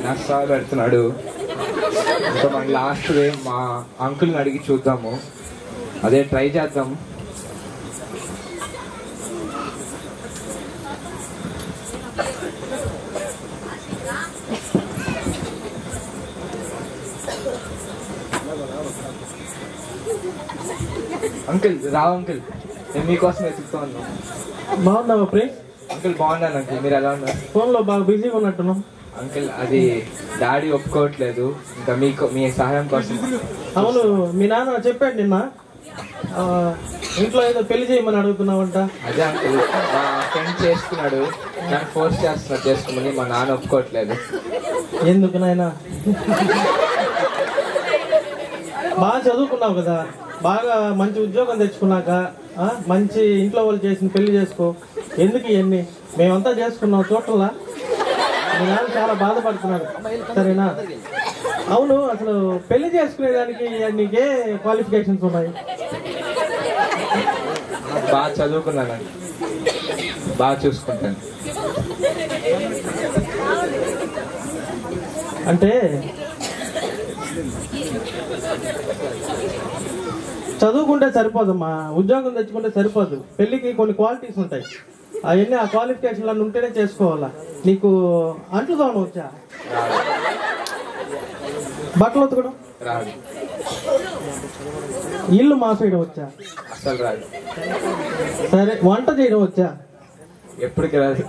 నష్టాలు పెడుతున్నాడు. ఇంకా మన లాస్ట్ డే మా అంకుల్ని అడిగి చూద్దాము, అదే ట్రై చేద్దాం. అంకుల్ రావు అంకుల్, నేను మీకోసం వెతుకుతా ఉన్నాను. బాగున్నావా ప్రేమ్? అంకుల్ బాగున్నాను అంకుల్, మీరు ఎలా ఉన్నారు? ఫోన్లో బాగా బిజీగా ఉన్నట్టున్నాం. అంకుల్ అది డాడీ ఒప్పుకోవట్లేదు, ఇంకా మీ సహాయం కోసం. అవును, మీ నాన్న చెప్పాడు నిన్న ఇంట్లో ఏదో పెళ్లి చేయమని అడుగుతున్నావంట. అదే అంకుల్, మా ఫ్రెండ్ చేసుకున్నాడు, నన్ను ఫోర్స్ చేస్తున్నాడు చేసుకోమని. మా నాన్న ఒప్పుకోవట్లేదు. ఎందుకు నాయనా? బాగా చదువుకున్నావు కదా, బాగా మంచి ఉద్యోగం తెచ్చుకున్నాక మంచి ఇంట్లో వాళ్ళు చేసిన పెళ్లి చేసుకో. ఎందుకు ఇవన్నీ? మేమంతా చేసుకున్నాం చూడటంలా. మీ నాన్న చాలా బాధపడుతున్నాడు, సరేనా? అవును, అసలు పెళ్లి చేసుకునేదానికి నీకే క్వాలిఫికేషన్స్ ఉన్నాయి? బాగా చదువుకున్నానండి, బాగా చూసుకుంటాను. అంటే చదువుకుంటే సరిపోదమ్మా, ఉద్యోగం తెచ్చుకుంటే సరిపోదు. పెళ్లికి కొన్ని క్వాలిటీస్ ఉంటాయి, అవన్నీ ఆ క్వాలిఫికేషన్లు అన్నీ ఉంటేనే చేసుకోవాలా. నీకు అంట్లు తోమడం వచ్చా? బట్టలు ఉతకడం రాదు. ఇల్లు మాసేయడం వచ్చా? అసలు రాదు. సరే, వంట చేయడం వచ్చా? ఎప్పటికి రాదు.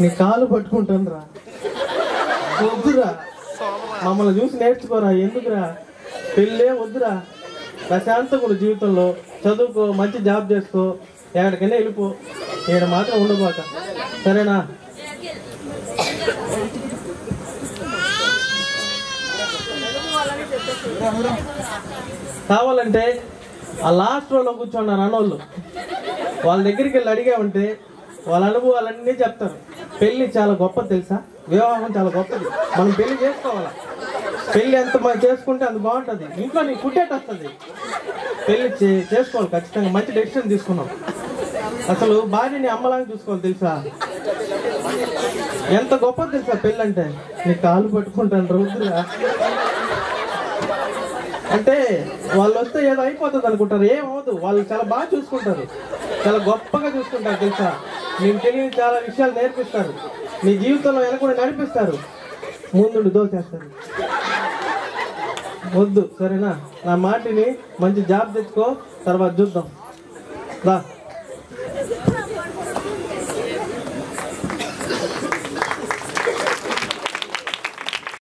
నీ కాలు పట్టుకుంటాను రా, వద్దురా, మమ్మల్ని చూసి నేర్చుకోరా. ఎందుకురా? పెళ్ళే వద్దురా, ప్రశాంతంగా జీవితంలో చదువుకో, మంచి జాబ్ చేసుకో, ఎక్కడికైనా వెళ్ళిపో, ఇక్కడ మాత్రం ఉండబాక, సరేనా? కావాలంటే ఆ లాస్ట్ రోలో కూర్చున్నారు అన్నోళ్ళు, వాళ్ళ దగ్గరికి వెళ్ళి అడిగామంటే వాళ్ళ అనుభవాలన్నీ చెప్తారు. పెళ్లి చాలా గొప్పది తెలుసా? వివాహం చాలా గొప్పది. మనం పెళ్లి చేసుకోవాలా. పెళ్లి ఎంత మనం చేసుకుంటే అంత బాగుంటుంది. ఇంట్లో నీకు పుట్టేట వస్తుంది. పెళ్లి చేసుకోవాలి ఖచ్చితంగా. మంచి డెసిషన్ తీసుకున్నాం. అసలు భార్యని అమ్మలాగా చూసుకోవాలి తెలుసా? ఎంత గొప్పది తెలుసా పెళ్ళి అంటే? నీ కాలు పట్టుకుంటాను రోజుగా. అంటే వాళ్ళు వస్తే ఏదో అయిపోతుంది అనుకుంటారు, ఏమవుదు. వాళ్ళు చాలా బాగా చూసుకుంటారు, చాలా గొప్పగా చూసుకుంటారు తెలుసా? నీకు తెలియని చాలా విషయాలు నేర్పిస్తారు, నీ జీవితంలో ఎలా కూడా నడిపిస్తారు, ముందు దోచేస్తారు. వద్దు, సరేనా? నా మాటిని మంచి జాబ్ తెచ్చుకో, తర్వాత చూద్దాం. రా.